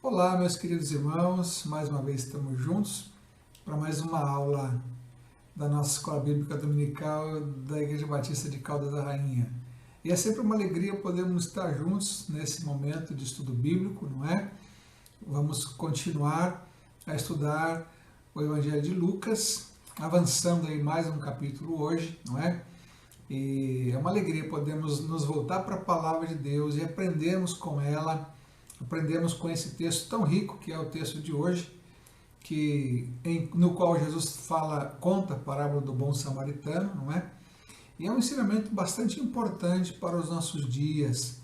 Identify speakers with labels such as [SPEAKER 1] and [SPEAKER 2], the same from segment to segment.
[SPEAKER 1] Olá, meus queridos irmãos, mais uma vez estamos juntos para mais uma aula da nossa Escola Bíblica Dominical da Igreja Batista de Caldas da Rainha. E é sempre uma alegria podermos estar juntos nesse momento de estudo bíblico, não é? Vamos continuar a estudar o Evangelho de Lucas, avançando aí mais um capítulo hoje, não é? E é uma alegria podermos nos voltar para a Palavra de Deus e aprendermos com ela, aprendemos com esse texto tão rico que é o texto de hoje, no qual Jesus conta a parábola do bom samaritano, não é? E é um ensinamento bastante importante para os nossos dias,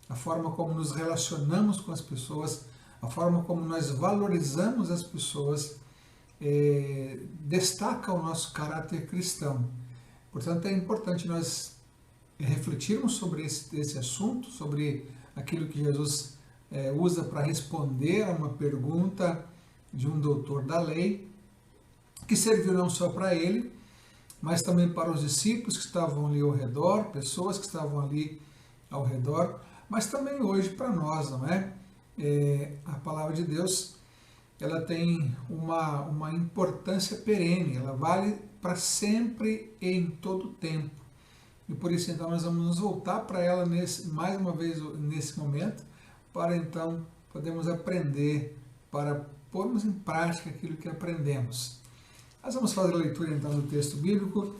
[SPEAKER 1] a forma como nos relacionamos com as pessoas, a forma como nós valorizamos as pessoas, destaca o nosso caráter cristão. Portanto, é importante nós refletirmos sobre esse assunto, sobre aquilo que Jesus usa para responder a uma pergunta de um doutor da lei, que serviu não só para ele, mas também para os discípulos que estavam ali ao redor, pessoas que estavam ali ao redor, mas também hoje para nós, não é? A palavra de Deus, ela tem uma importância perene, ela vale para sempre e em todo o tempo. E por isso, então, nós vamos nos voltar para ela mais uma vez nesse momento, para então podermos aprender, para pormos em prática aquilo que aprendemos. Nós vamos fazer a leitura então do texto bíblico,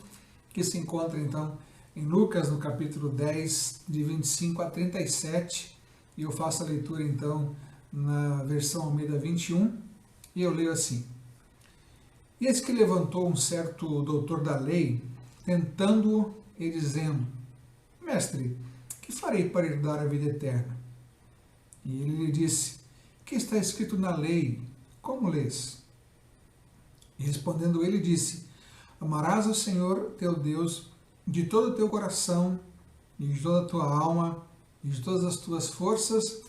[SPEAKER 1] que se encontra então em Lucas, no capítulo 10, de 25 a 37, e eu faço a leitura então na versão Almeida 21, e eu leio assim: E eis que levantou um certo doutor da lei, tentando-o e dizendo: Mestre, que farei para herdar a vida eterna? E ele lhe disse: Que está escrito na lei? Como lês? E respondendo ele, disse: Amarás ao Senhor teu Deus de todo o teu coração, e de toda a tua alma, e de todas as tuas forças,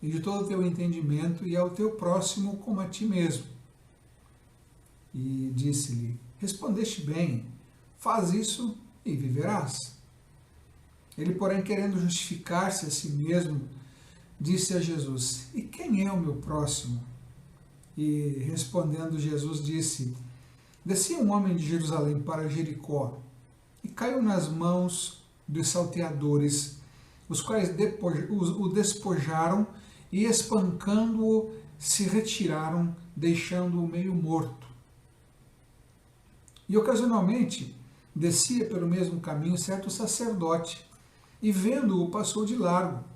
[SPEAKER 1] e de todo o teu entendimento, e ao teu próximo como a ti mesmo. E disse-lhe: Respondeste bem, faz isso e viverás. Ele, porém, querendo justificar-se a si mesmo, disse a Jesus: E quem é o meu próximo? E respondendo Jesus disse: Descia um homem de Jerusalém para Jericó, e caiu nas mãos dos salteadores, os quais o despojaram e, espancando-o, se retiraram, deixando-o meio morto. E ocasionalmente descia pelo mesmo caminho certo sacerdote, e vendo-o passou de largo.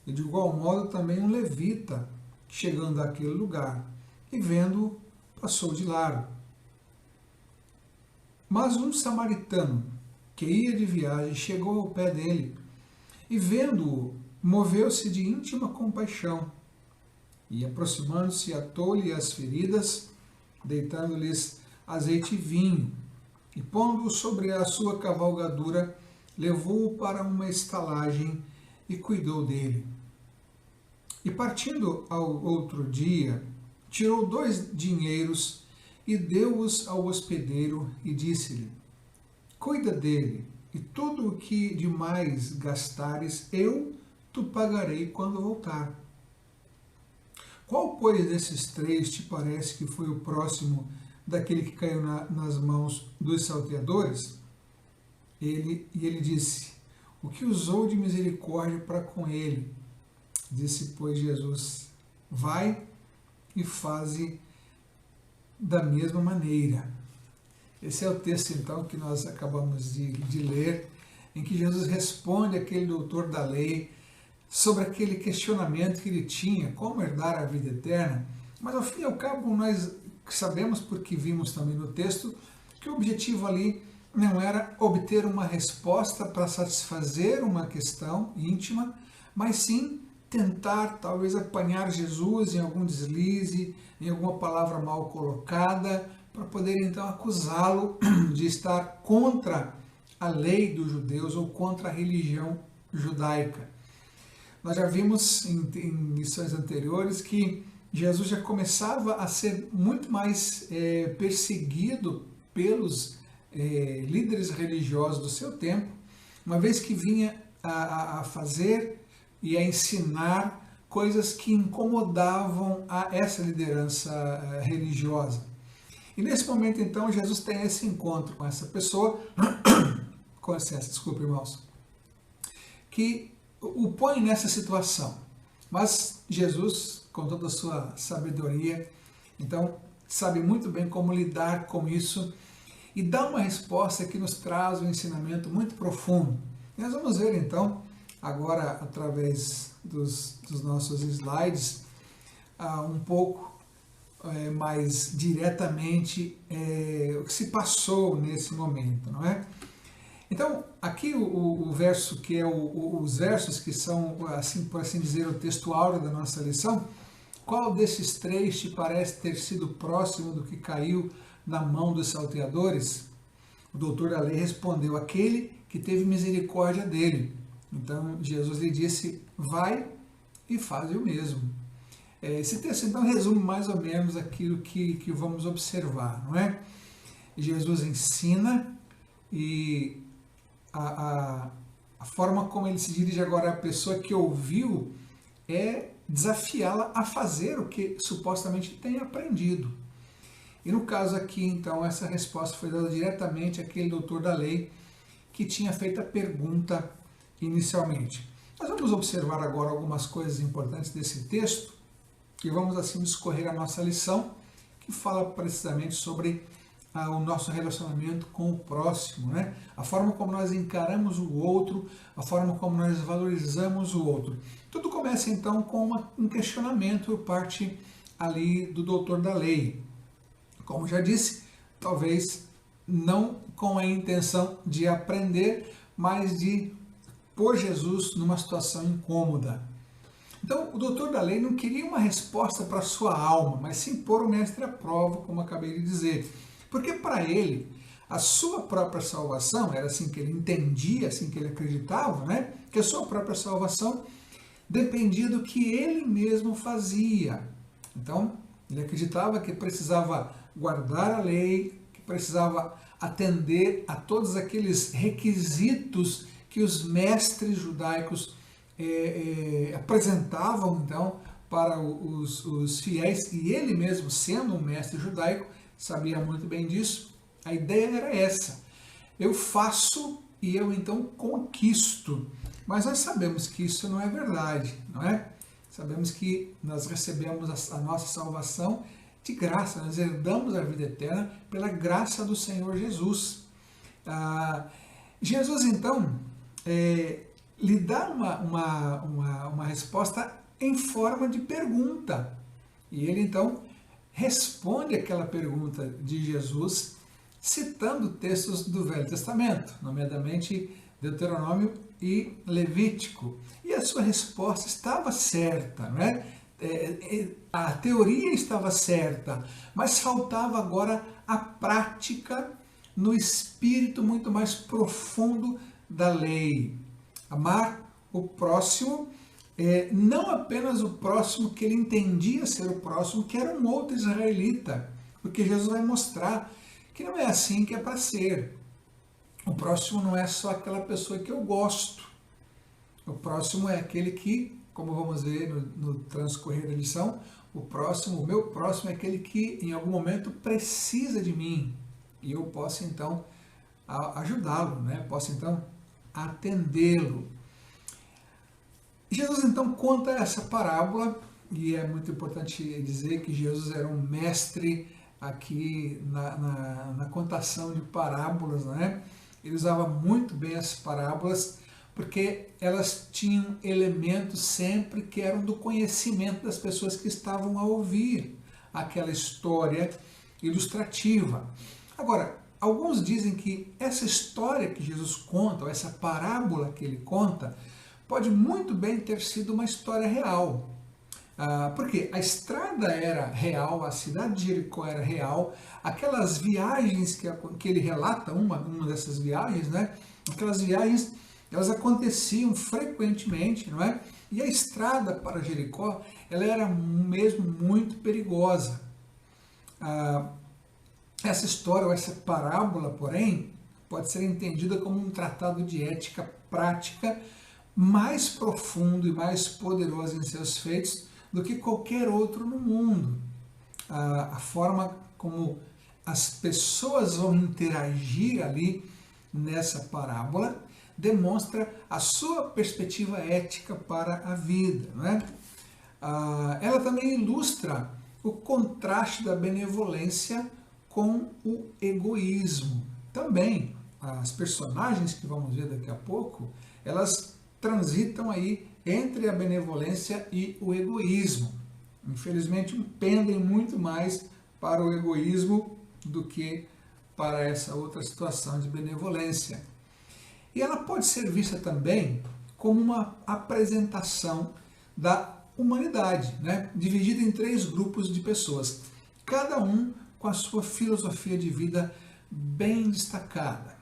[SPEAKER 1] E de igual modo também um levita, chegando àquele lugar, e vendo-o, passou de largo. Mas um samaritano, que ia de viagem, chegou ao pé dele, e vendo-o, moveu-se de íntima compaixão, e aproximando-se, atou-lhe as feridas, deitando-lhes azeite e vinho, e pondo-o sobre a sua cavalgadura, levou-o para uma estalagem e cuidou dele. E partindo ao outro dia, tirou 2 dinheiros e deu-os ao hospedeiro e disse-lhe: Cuida dele, e tudo o que demais gastares, eu te pagarei quando voltar. Qual, pois, desses 3 te parece que foi o próximo daquele que caiu nas mãos dos salteadores? E ele disse: O que usou de misericórdia para com ele? Disse, pois, Jesus: Vai e faze da mesma maneira. Esse é o texto, então, que nós acabamos de ler, em que Jesus responde àquele doutor da lei sobre aquele questionamento que ele tinha, como herdar a vida eterna. Mas, ao fim e ao cabo, nós sabemos, porque vimos também no texto, que o objetivo ali não era obter uma resposta para satisfazer uma questão íntima, mas sim tentar talvez apanhar Jesus em algum deslize, em alguma palavra mal colocada, para poder então acusá-lo de estar contra a lei dos judeus ou contra a religião judaica. Nós já vimos em lições anteriores que Jesus já começava a ser muito mais perseguido pelos líderes religiosos do seu tempo, uma vez que vinha a fazer e a ensinar coisas que incomodavam essa liderança religiosa. E nesse momento, então, Jesus tem esse encontro com essa pessoa, com licença, desculpa, irmãos, que o põe nessa situação. Mas Jesus, com toda a sua sabedoria, então, sabe muito bem como lidar com isso e dá uma resposta que nos traz um ensinamento muito profundo. Nós vamos ver, então, agora, através dos nossos slides, um pouco mais diretamente o que se passou nesse momento, não é? Então, aqui o verso que é os versos que são, assim por assim dizer, o texto áureo da nossa lição, qual desses três te parece ter sido próximo do que caiu na mão dos salteadores? O doutor da lei respondeu, aquele que teve misericórdia dele. Então, Jesus lhe disse, vai e faz o mesmo. Esse texto, então, resume mais ou menos aquilo que vamos observar, não é? Jesus ensina e a forma como ele se dirige agora à pessoa que ouviu é desafiá-la a fazer o que supostamente tem aprendido. E no caso aqui, então, essa resposta foi dada diretamente àquele doutor da lei que tinha feito a pergunta inicialmente. Nós vamos observar agora algumas coisas importantes desse texto e vamos assim discorrer a nossa lição, que fala precisamente sobre o nosso relacionamento com o próximo, né? A forma como nós encaramos o outro, a forma como nós valorizamos o outro. Tudo começa então com um questionamento por parte ali do doutor da lei. Como já disse, talvez não com a intenção de aprender, mas de pôr Jesus numa situação incômoda. Então, o doutor da lei não queria uma resposta para a sua alma, mas sim pôr o mestre à prova, como acabei de dizer. Porque para ele, a sua própria salvação, era assim que ele entendia, assim que ele acreditava, né? Que a sua própria salvação dependia do que ele mesmo fazia. Então, ele acreditava que precisava guardar a lei, que precisava atender a todos aqueles requisitos que os mestres judaicos apresentavam, então, para os fiéis, e ele mesmo, sendo um mestre judaico, sabia muito bem disso. A ideia era essa: eu faço e eu então conquisto. Mas nós sabemos que isso não é verdade, não é? Sabemos que nós recebemos a nossa salvação de graça, nós herdamos a vida eterna pela graça do Senhor Jesus. Jesus então lhe dá uma resposta em forma de pergunta. E ele então responde aquela pergunta de Jesus citando textos do Velho Testamento, nomeadamente Deuteronômio e Levítico. E a sua resposta estava certa, não é? A teoria estava certa, mas faltava agora a prática no espírito muito mais profundo da lei. Amar o próximo, não apenas o próximo que ele entendia ser o próximo, que era um outro israelita, porque Jesus vai mostrar que não é assim que é para ser. O próximo não é só aquela pessoa que eu gosto. O próximo é aquele que, como vamos ver no transcorrer da lição, o meu próximo é aquele que em algum momento precisa de mim e eu posso então ajudá-lo, né? Posso então atendê-lo. Jesus então conta essa parábola, e é muito importante dizer que Jesus era um mestre aqui na contação de parábolas, né? Ele usava muito bem as parábolas, porque elas tinham elementos sempre que eram do conhecimento das pessoas que estavam a ouvir aquela história ilustrativa. Agora, alguns dizem que essa história que Jesus conta, ou essa parábola que ele conta, pode muito bem ter sido uma história real. Porque a estrada era real, a cidade de Jericó era real, aquelas viagens que ele relata, uma dessas viagens, né? Aquelas viagens, elas aconteciam frequentemente, não é? E a estrada para Jericó, ela era mesmo muito perigosa. Essa história, ou essa parábola, porém, pode ser entendida como um tratado de ética prática mais profundo e mais poderoso em seus feitos do que qualquer outro no mundo. A forma como as pessoas vão interagir ali nessa parábola demonstra a sua perspectiva ética para a vida, não é? Ela também ilustra o contraste da benevolência com o egoísmo. Também, as personagens que vamos ver daqui a pouco, elas transitam aí entre a benevolência e o egoísmo. Infelizmente, pendem muito mais para o egoísmo do que para essa outra situação de benevolência. E ela pode ser vista também como uma apresentação da humanidade, né? Dividida em 3 grupos de pessoas, cada um com a sua filosofia de vida bem destacada.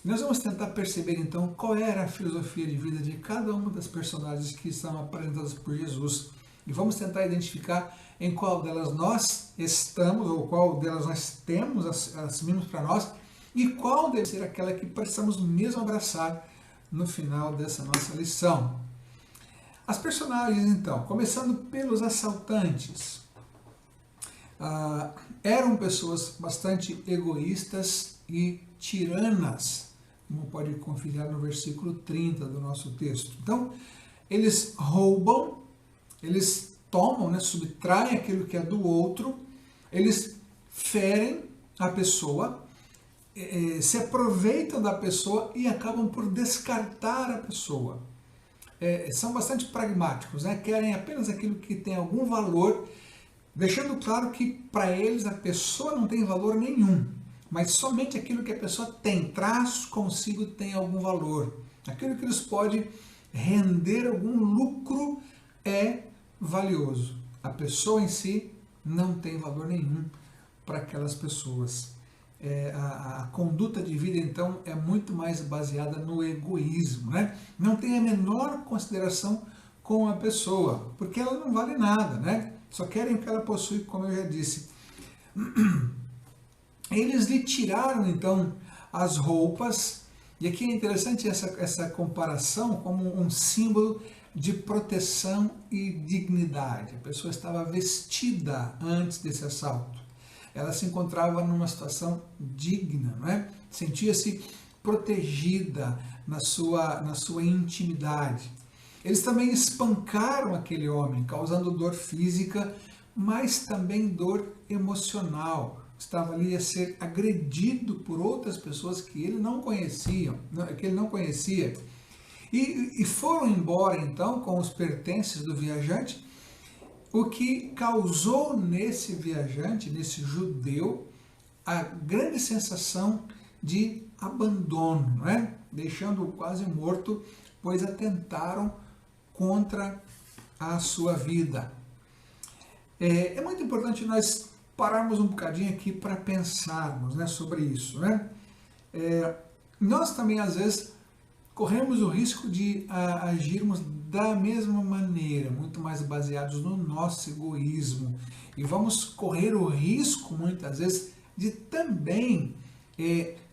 [SPEAKER 1] Nós vamos tentar perceber então qual era a filosofia de vida de cada uma das personagens que são apresentadas por Jesus. E vamos tentar identificar em qual delas nós estamos, ou qual delas nós temos, assumimos para nós, e qual deve ser aquela que precisamos mesmo abraçar no final dessa nossa lição. As personagens, então, começando pelos assaltantes, eram pessoas bastante egoístas e tiranas, como pode conferir no versículo 30 do nosso texto. Então, eles roubam, eles tomam, né, subtraem aquilo que é do outro, eles ferem a pessoa, se aproveitam da pessoa e acabam por descartar a pessoa. São bastante pragmáticos, né? Querem apenas aquilo que tem algum valor, deixando claro que para eles a pessoa não tem valor nenhum, mas somente aquilo que a pessoa traz consigo tem algum valor. Aquilo que lhes pode render algum lucro é valioso. A pessoa em si não tem valor nenhum para aquelas pessoas. A conduta de vida, então, é muito mais baseada no egoísmo, né? Não tem a menor consideração com a pessoa, porque ela não vale nada, né? Só querem o que ela possui, como eu já disse. Eles lhe tiraram, então, as roupas, e aqui é interessante essa comparação como um símbolo de proteção e dignidade. A pessoa estava vestida antes desse assalto. Ela se encontrava numa situação digna, não é? Sentia-se protegida na sua intimidade. Eles também espancaram aquele homem, causando dor física, mas também dor emocional. Estava ali a ser agredido por outras pessoas que ele não conhecia, e foram embora então com os pertences do viajante, o que causou nesse viajante, nesse judeu, a grande sensação de abandono, não é? Deixando-o quase morto, pois atentaram contra a sua vida. É muito importante nós pararmos um bocadinho aqui para pensarmos, né, sobre isso, né? Nós também, às vezes, corremos o risco de agirmos da mesma maneira, muito mais baseados no nosso egoísmo. E vamos correr o risco, muitas vezes, de também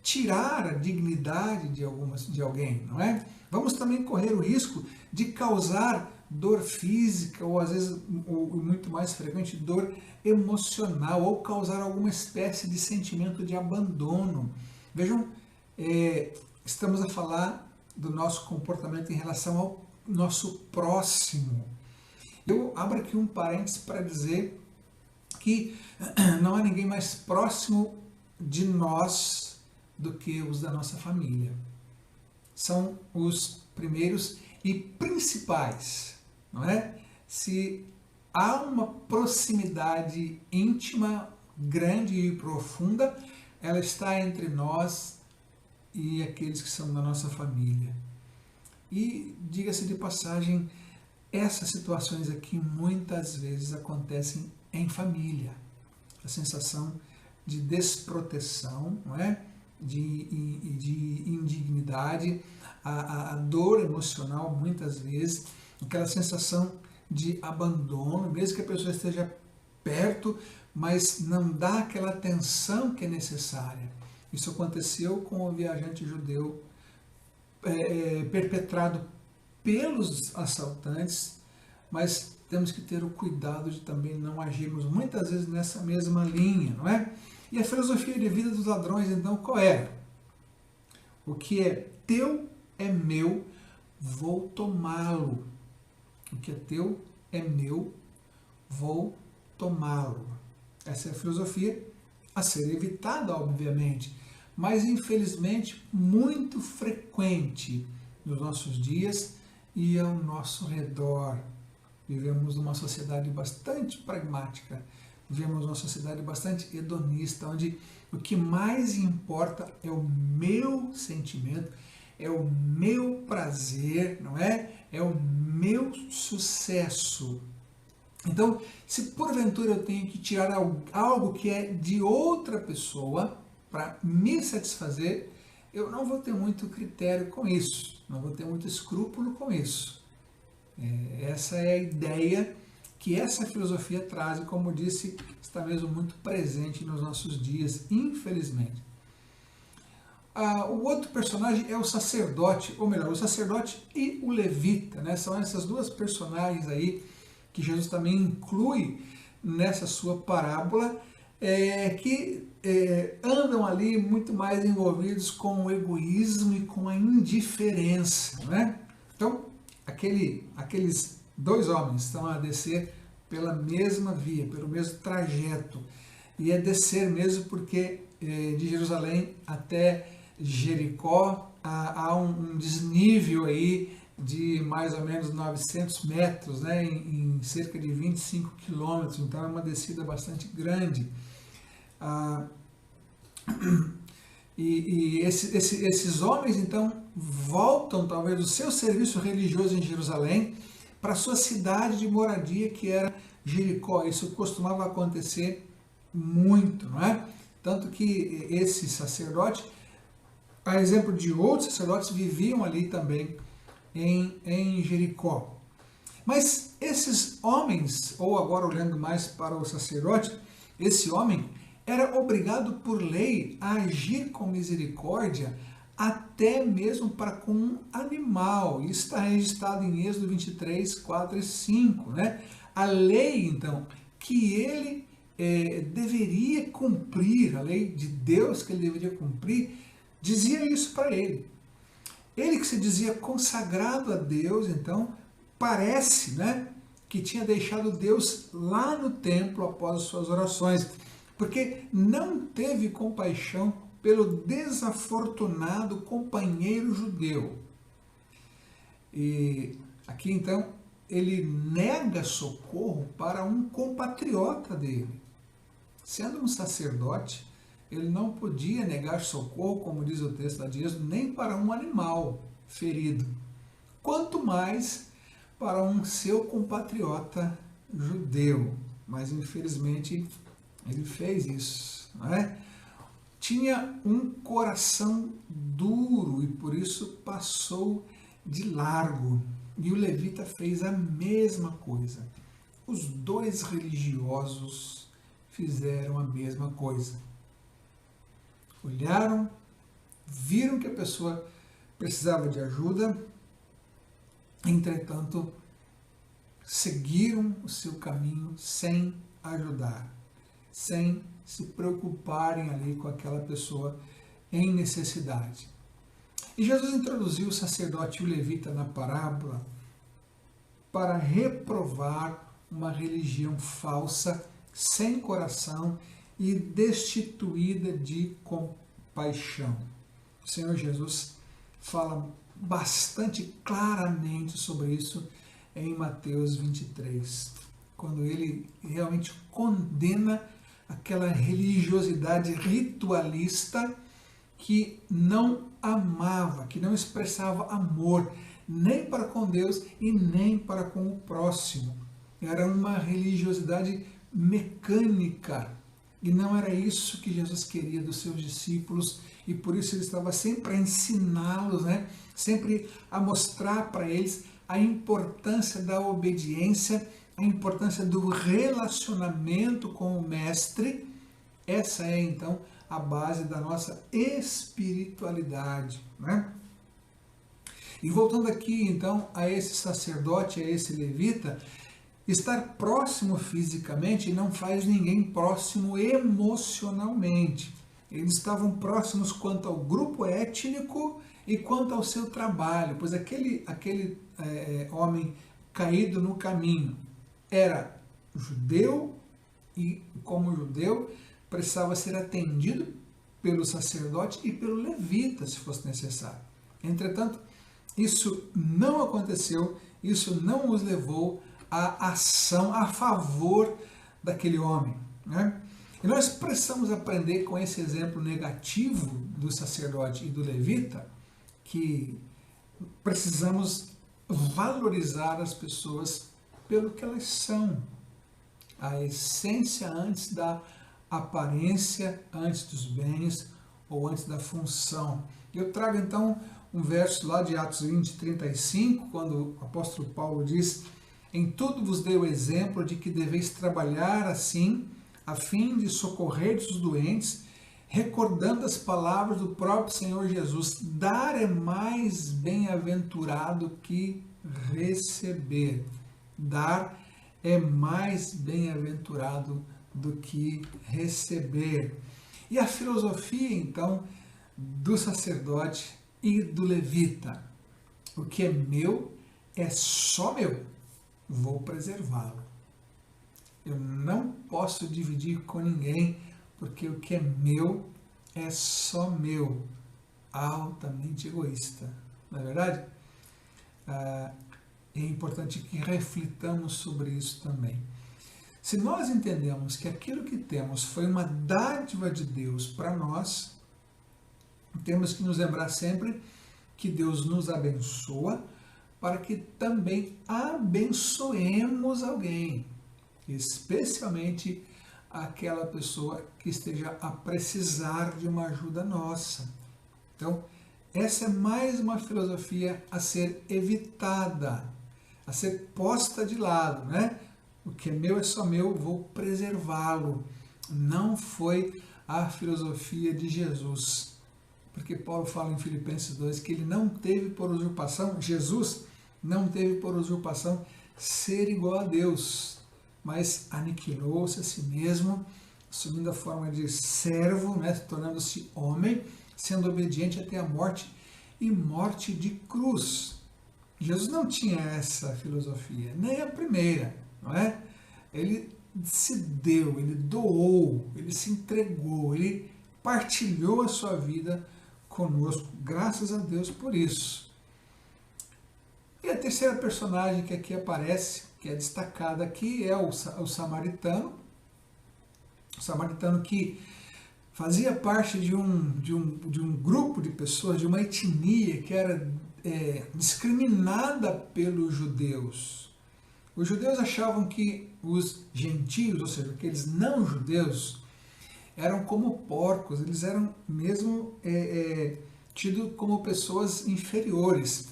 [SPEAKER 1] tirar a dignidade de alguém, não é? Vamos também correr o risco de causar dor física, ou às vezes, ou muito mais frequente, dor emocional, ou causar alguma espécie de sentimento de abandono. Vejam, estamos a falar do nosso comportamento em relação ao nosso próximo. Eu abro aqui um parênteses para dizer que não há ninguém mais próximo de nós do que os da nossa família. São os primeiros e principais, não é? Se há uma proximidade íntima, grande e profunda, ela está entre nós e aqueles que são da nossa família. E, diga-se de passagem, essas situações aqui muitas vezes acontecem em família. A sensação de desproteção, não é? de indignidade, a dor emocional muitas vezes, aquela sensação de abandono, mesmo que a pessoa esteja perto, mas não dá aquela atenção que é necessária. Isso aconteceu com o viajante judeu perpetrado pelos assaltantes, mas temos que ter o cuidado de também não agirmos muitas vezes nessa mesma linha, não é? E a filosofia de vida dos ladrões, então, qual é? O que é teu é meu, vou tomá-lo. O que é teu é meu, vou tomá-lo. Essa é a filosofia a ser evitada, obviamente, mas infelizmente muito frequente nos nossos dias e ao nosso redor. Vivemos numa sociedade bastante pragmática, vivemos numa sociedade bastante hedonista, onde o que mais importa é o meu sentimento, é o meu prazer, não é? É o meu sucesso. Então, se porventura eu tenho que tirar algo que é de outra pessoa para me satisfazer, eu não vou ter muito critério com isso, não vou ter muito escrúpulo com isso. Essa é a ideia que essa filosofia traz e, como disse, está mesmo muito presente nos nossos dias, infelizmente. O outro personagem é o sacerdote, ou melhor, o sacerdote e o levita, né? São essas duas personagens aí que Jesus também inclui nessa sua parábola, que andam ali muito mais envolvidos com o egoísmo e com a indiferença, né? Então, aqueles dois homens estão a descer pela mesma via, pelo mesmo trajeto, e é descer mesmo porque de Jerusalém até Jericó há um desnível aí de mais ou menos 900 metros, né, em cerca de 25 quilômetros, então é uma descida bastante grande. E esses homens, então, voltam talvez do seu serviço religioso em Jerusalém para a sua cidade de moradia, que era Jericó. Isso costumava acontecer muito, não é? Tanto que esse sacerdote, a exemplo de outros sacerdotes, viviam ali também em Jericó. Mas esses homens, ou agora olhando mais para o sacerdote, esse homem era obrigado por lei a agir com misericórdia até mesmo para com um animal. Isso está registrado em Êxodo 23, 4 e 5. Né? A lei, então, que ele deveria cumprir, a lei de Deus que ele deveria cumprir, dizia isso para ele. Ele que se dizia consagrado a Deus, então, parece, né, que tinha deixado Deus lá no templo após as suas orações, porque não teve compaixão pelo desafortunado companheiro judeu. E aqui, então, ele nega socorro para um compatriota dele. Sendo um sacerdote, ele não podia negar socorro, como diz o texto de Êxodo, nem para um animal ferido, quanto mais para um seu compatriota judeu. Mas, infelizmente, ele fez isso, não é? Tinha um coração duro e por isso passou de largo. E o levita fez a mesma coisa. Os dois religiosos fizeram a mesma coisa. Olharam, viram que a pessoa precisava de ajuda, entretanto, seguiram o seu caminho sem ajudar, sem se preocuparem ali com aquela pessoa em necessidade. E Jesus introduziu o sacerdote e o levita na parábola para reprovar uma religião falsa, sem coração e destituída de compaixão. O Senhor Jesus fala bastante claramente sobre isso em Mateus 23, quando ele realmente condena aquela religiosidade ritualista que não amava, que não expressava amor, nem para com Deus e nem para com o próximo. Era uma religiosidade mecânica, e não era isso que Jesus queria dos seus discípulos, e por isso ele estava sempre a ensiná-los, né? Sempre a mostrar para eles a importância da obediência, a importância do relacionamento com o Mestre. Essa é, então, a base da nossa espiritualidade, né? E voltando aqui então a esse sacerdote, a esse levita, estar próximo fisicamente não faz ninguém próximo emocionalmente. Eles estavam próximos quanto ao grupo étnico e quanto ao seu trabalho, pois aquele homem caído no caminho era judeu e, como judeu, precisava ser atendido pelo sacerdote e pelo levita, se fosse necessário. Entretanto, isso não aconteceu, isso não os levou à ação a favor daquele homem, né? E nós precisamos aprender com esse exemplo negativo do sacerdote e do levita que precisamos valorizar as pessoas pelo que elas são, a essência antes da aparência, antes dos bens ou antes da função. Eu trago então um verso lá de Atos 20, 35, quando o apóstolo Paulo diz: em tudo vos dei o exemplo de que deveis trabalhar assim, a fim de socorrer os doentes, recordando as palavras do próprio Senhor Jesus: dar é mais bem-aventurado que receber. Dar é mais bem-aventurado do que receber. E a filosofia, então, do sacerdote e do levita: o que é meu é só meu, vou preservá-lo. Eu não posso dividir com ninguém, porque o que é meu é só meu. Altamente egoísta, não é verdade? É importante que reflitamos sobre isso também. Se nós entendemos que aquilo que temos foi uma dádiva de Deus para nós, temos que nos lembrar sempre que Deus nos abençoa para que também abençoemos alguém, especialmente aquela pessoa que esteja a precisar de uma ajuda nossa. Então, essa é mais uma filosofia a ser evitada, a ser posta de lado, né? O que é meu é só meu, vou preservá-lo. Não foi a filosofia de Jesus. Porque Paulo fala em Filipenses 2 que ele não teve por usurpação, Jesus não teve por usurpação ser igual a Deus, mas aniquilou-se a si mesmo, assumindo a forma de servo, né, tornando-se homem, sendo obediente até a morte e morte de cruz. Jesus não tinha essa filosofia, nem a primeira, não é? Ele se deu, ele doou, ele se entregou, ele partilhou a sua vida conosco, graças a Deus por isso. E a terceira personagem que aqui aparece, que é destacada aqui, é o samaritano. O samaritano que fazia parte de um grupo de pessoas, de uma etnia que era discriminada pelos judeus. Os judeus achavam que os gentios, ou seja, aqueles não judeus, eram como porcos, eles eram mesmo tidos como pessoas inferiores.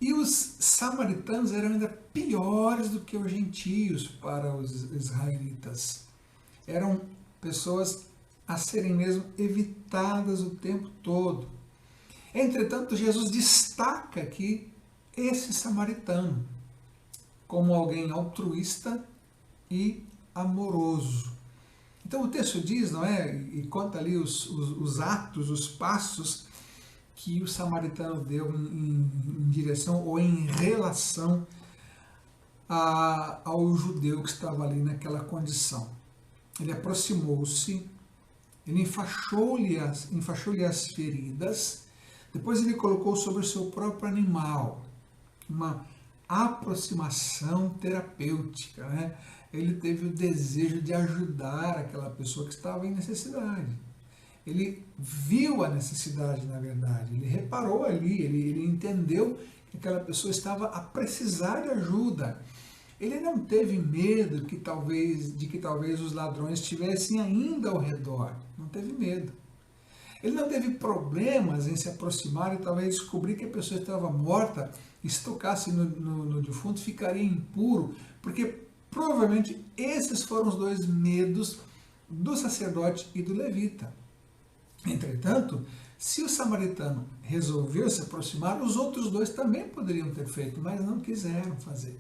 [SPEAKER 1] E os samaritanos eram ainda piores do que os gentios para os israelitas. Eram pessoas a serem mesmo evitadas o tempo todo. Entretanto, Jesus destaca aqui esse samaritano como alguém altruísta e amoroso. Então o texto diz, não é? E conta ali os atos, os passos que o samaritano deu em direção ou em relação ao judeu que estava ali naquela condição. Ele aproximou-se, ele enfaixou-lhe as feridas, depois ele colocou sobre o seu próprio animal, uma aproximação terapêutica, né? Ele teve o desejo de ajudar aquela pessoa que estava em necessidade. Ele viu a necessidade, na verdade, ele reparou ali, ele entendeu que aquela pessoa estava a precisar de ajuda. Ele não teve medo de que talvez os ladrões estivessem ainda ao redor, não teve medo. Ele não teve problemas em se aproximar e talvez descobrir que a pessoa estava morta, e se tocasse no defunto ficaria impuro, porque provavelmente esses foram os dois medos do sacerdote e do levita. Entretanto, Se o samaritano resolveu se aproximar, os outros dois também poderiam ter feito, mas não quiseram fazer.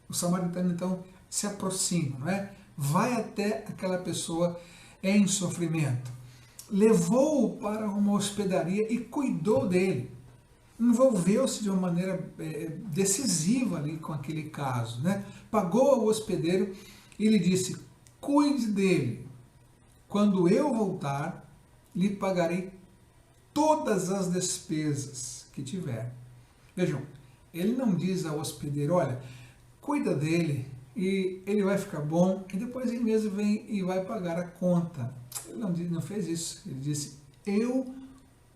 [SPEAKER 1] O samaritano, então, se aproxima, não é? Vai até aquela pessoa em sofrimento. Levou-o para uma hospedaria e cuidou dele. Envolveu-se de uma maneira decisiva ali com aquele caso, né? Pagou ao hospedeiro e lhe disse: cuide dele. Quando eu voltar, lhe pagarei todas as despesas que tiver. Vejam, ele não diz ao hospedeiro: olha, cuida dele e ele vai ficar bom, e depois ele mesmo vem e vai pagar a conta. Ele não fez isso. Ele disse: eu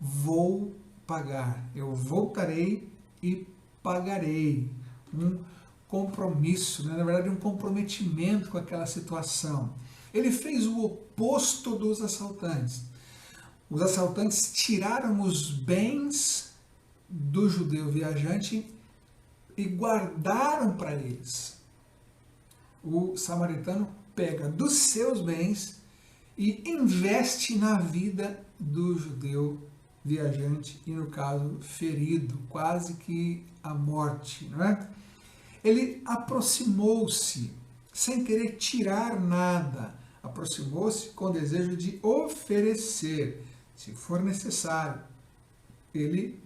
[SPEAKER 1] vou pagar, eu voltarei e pagarei. Um compromisso, né? Na verdade um comprometimento com aquela situação. Ele fez o oposto dos assaltantes. Os assaltantes tiraram os bens do judeu viajante e guardaram para eles. O samaritano pega dos seus bens e investe na vida do judeu viajante e, no caso, ferido, quase que à morte, não é? Ele aproximou-se sem querer tirar nada, aproximou-se com o desejo de oferecer. Se for necessário, ele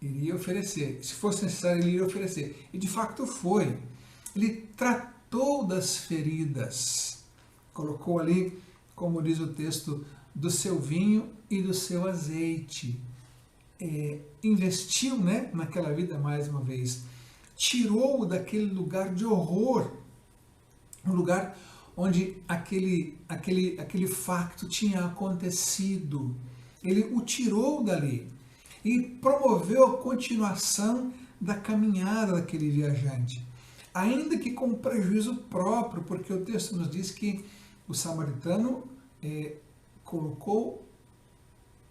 [SPEAKER 1] iria oferecer. Se fosse necessário, ele iria oferecer. E de facto foi. Ele tratou das feridas. Colocou ali, como diz o texto, do seu vinho e do seu azeite. Investiu, né, naquela vida mais uma vez. Tirou-o daquele lugar de horror. Um lugar onde aquele facto tinha acontecido. Ele o tirou dali e promoveu a continuação da caminhada daquele viajante, ainda que com prejuízo próprio, porque o texto nos diz que o samaritano colocou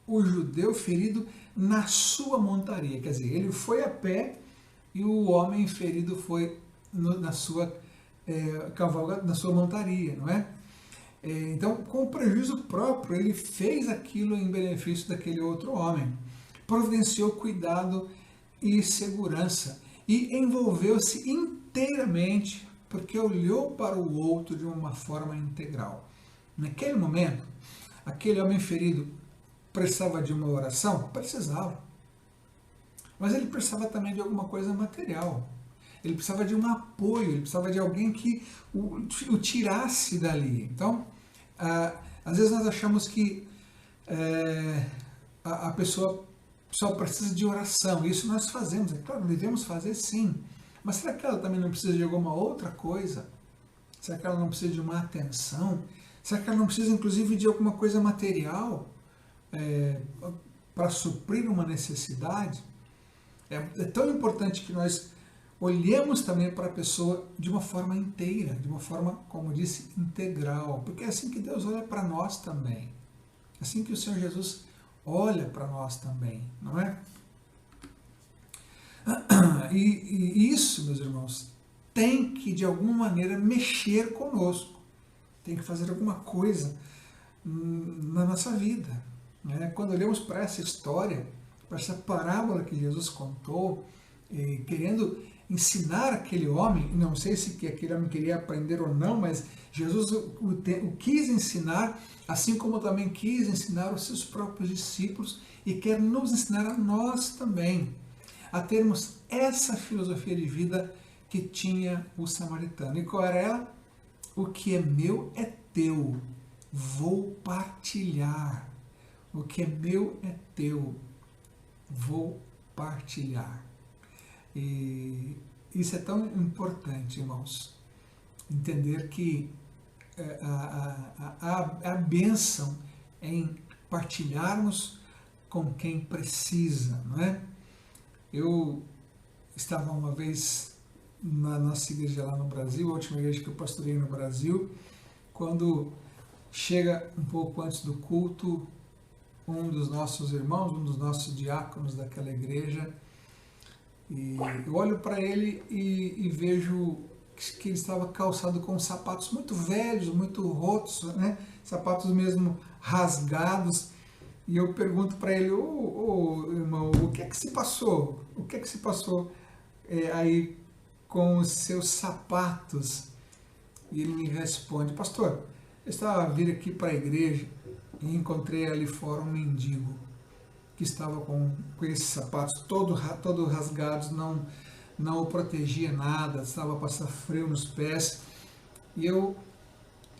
[SPEAKER 1] o judeu ferido na sua montaria, quer dizer, ele foi a pé e o homem ferido foi na sua cavalga, na sua montaria, não é? Então, com prejuízo próprio, ele fez aquilo em benefício daquele outro homem. Providenciou cuidado e segurança e envolveu-se inteiramente, porque olhou para o outro de uma forma integral. Naquele momento, aquele homem ferido precisava de uma oração? Precisava. Mas ele precisava também de alguma coisa material. Ele precisava de um apoio, ele precisava de alguém que o tirasse dali. Então, às vezes nós achamos que a pessoa só precisa de oração. Isso nós fazemos, é claro, devemos fazer sim. Mas será que ela também não precisa de alguma outra coisa? Será que ela não precisa de uma atenção? Será que ela não precisa, inclusive, de alguma coisa material para suprir uma necessidade? É tão importante que nós olhemos também para a pessoa de uma forma inteira, de uma forma, como disse, integral, porque é assim que Deus olha para nós também. É assim que o Senhor Jesus olha para nós também, não é? E isso, meus irmãos, tem que de alguma maneira mexer conosco, tem que fazer alguma coisa na nossa vida, né? Quando olhamos para essa história, para essa parábola que Jesus contou, querendo ensinar aquele homem, não sei se aquele homem queria aprender ou não, mas Jesus o quis ensinar, assim como também quis ensinar os seus próprios discípulos e quer nos ensinar a nós também, a termos essa filosofia de vida que tinha o samaritano. E qual era ela? O que é meu é teu, vou partilhar. O que é meu é teu, vou partilhar. E isso é tão importante, irmãos, entender que a bênção em partilharmos com quem precisa, não é? Eu estava uma vez na nossa igreja lá no Brasil, a última igreja que eu pastorei no Brasil, quando chega um pouco antes do culto, um dos nossos irmãos, um dos nossos diáconos daquela igreja, e eu olho para ele e vejo que ele estava calçado com sapatos muito velhos, muito rotos, né? Sapatos mesmo rasgados, E eu pergunto para ele, ô irmão, o que é que se passou? O que é que se passou aí com os seus sapatos? E ele me responde, pastor, eu estava a vir aqui para a igreja e encontrei ali fora um mendigo que estava com esses sapatos todo rasgados, não o protegia nada, estava a passar frio nos pés. E eu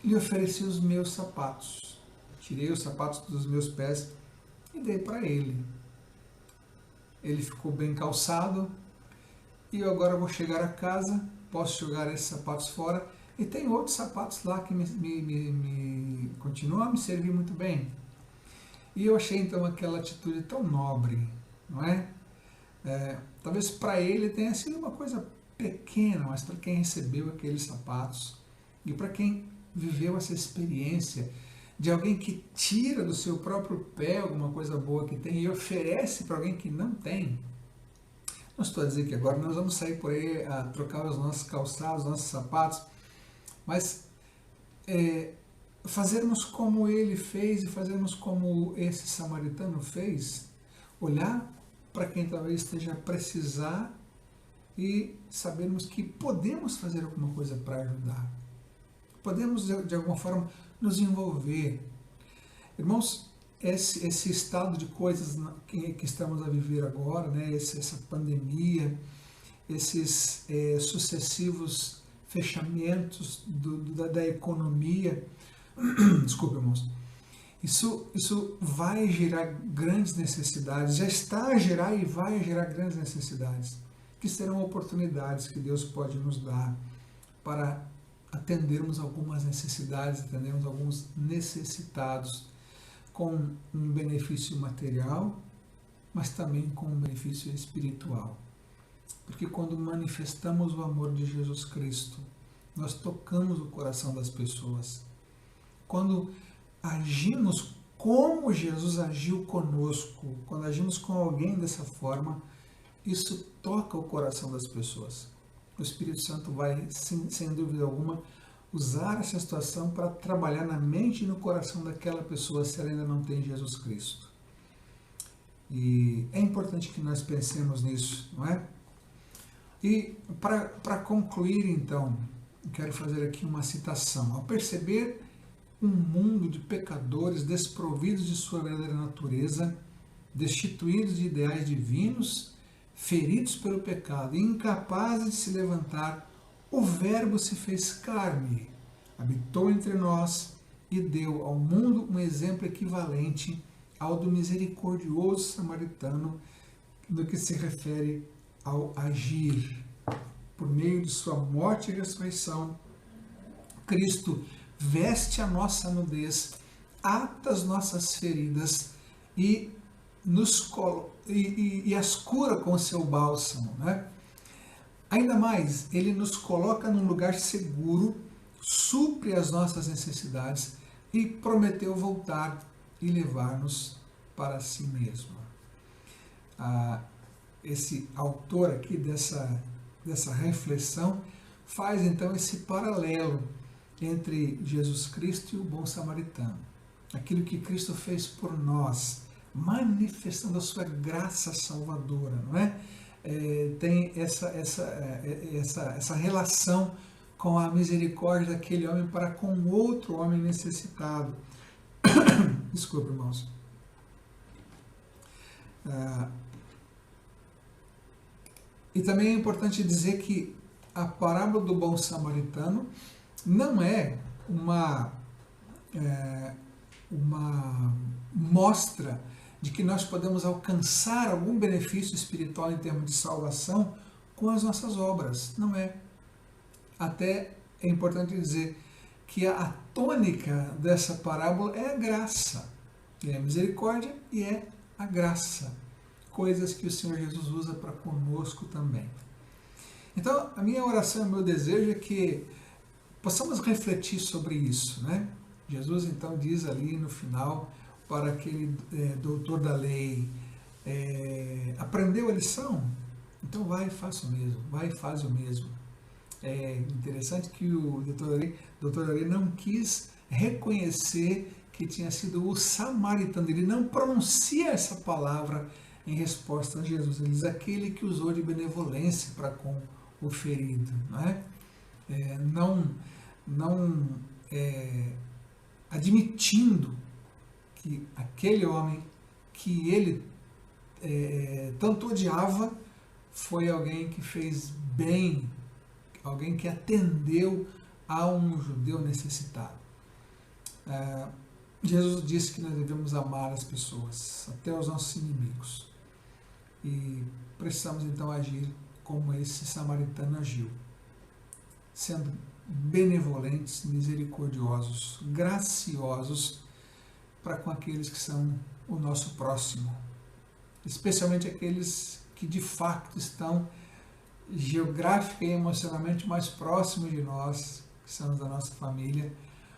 [SPEAKER 1] lhe ofereci os meus sapatos. Tirei os sapatos dos meus pés e dei para ele. Ele ficou bem calçado e eu agora vou chegar a casa, posso jogar esses sapatos fora e tem outros sapatos lá que continuam a me servir muito bem. E eu achei então aquela atitude tão nobre, não é? Talvez para ele tenha sido uma coisa pequena, mas para quem recebeu aqueles sapatos e para quem viveu essa experiência de alguém que tira do seu próprio pé alguma coisa boa que tem e oferece para alguém que não tem. Não estou a dizer que agora nós vamos sair por aí a trocar os nossos calçados, os nossos sapatos, mas fazermos como ele fez e fazermos como esse samaritano fez, olhar para quem talvez esteja a precisar e sabermos que podemos fazer alguma coisa para ajudar. Podemos, de alguma forma, nos envolver. Irmãos, esse estado de coisas que estamos a viver agora, né, essa pandemia, esses sucessivos fechamentos da economia, desculpe, irmãos, isso vai gerar grandes necessidades, já está a gerar e vai gerar grandes necessidades, que serão oportunidades que Deus pode nos dar para atendermos algumas necessidades, atendermos alguns necessitados com um benefício material, mas também com um benefício espiritual. Porque quando manifestamos o amor de Jesus Cristo, nós tocamos o coração das pessoas. Quando agimos como Jesus agiu conosco, quando agimos com alguém dessa forma, isso toca o coração das pessoas. O Espírito Santo vai, sem dúvida alguma, usar essa situação para trabalhar na mente e no coração daquela pessoa se ela ainda não tem Jesus Cristo. E é importante que nós pensemos nisso, não é? E para concluir, então, quero fazer aqui uma citação. Ao perceber um mundo de pecadores desprovidos de sua verdadeira natureza, destituídos de ideais divinos, feridos pelo pecado e incapazes de se levantar, o Verbo se fez carne, habitou entre nós e deu ao mundo um exemplo equivalente ao do misericordioso samaritano no que se refere ao agir. Por meio de sua morte e ressurreição, Cristo veste a nossa nudez, ata as nossas feridas e as cura com o seu bálsamo, né? Ainda mais, ele nos coloca num lugar seguro, supre as nossas necessidades e prometeu voltar e levar-nos para si mesmo. Esse autor aqui dessa reflexão faz então esse paralelo entre Jesus Cristo e o bom samaritano. Aquilo que Cristo fez por nós, manifestando a sua graça salvadora, não é? Tem essa relação com a misericórdia daquele homem para com outro homem necessitado. Desculpe, irmãos. E também é importante dizer que a parábola do bom samaritano não é uma mostra de que nós podemos alcançar algum benefício espiritual em termos de salvação com as nossas obras. Não é. Até é importante dizer que a tônica dessa parábola é a graça. É a misericórdia e é a graça. Coisas que o Senhor Jesus usa para conosco também. Então, a minha oração e o meu desejo é que possamos refletir sobre isso, né? Jesus então diz ali no final para aquele doutor da lei, aprendeu a lição? Então vai e faça o mesmo, vai e faz o mesmo. É interessante que o doutor da lei não quis reconhecer que tinha sido o samaritano. Ele não pronuncia essa palavra em resposta a Jesus. Ele diz aquele que usou de benevolência para com o ferido. Não é? Admitindo que aquele homem que ele tanto odiava foi alguém que fez bem, alguém que atendeu a um judeu necessitado. Jesus disse que nós devemos amar as pessoas, até os nossos inimigos. E precisamos então agir como esse samaritano agiu, sendo benevolentes, misericordiosos, graciosos para com aqueles que são o nosso próximo, especialmente aqueles que de fato estão geográfica e emocionalmente mais próximos de nós, que são da nossa família,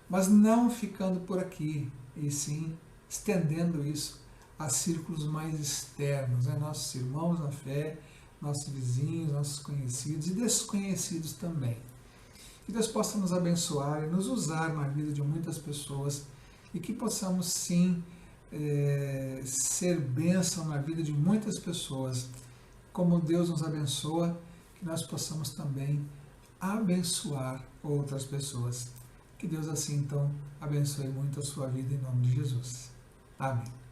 [SPEAKER 1] mas não ficando por aqui, e sim estendendo isso a círculos mais externos, nossos irmãos na fé, nossos vizinhos, nossos conhecidos e desconhecidos também. Que Deus possa nos abençoar e nos usar na vida de muitas pessoas e que possamos sim ser bênção na vida de muitas pessoas. Como Deus nos abençoa, que nós possamos também abençoar outras pessoas. Que Deus assim então abençoe muito a sua vida em nome de Jesus. Amém.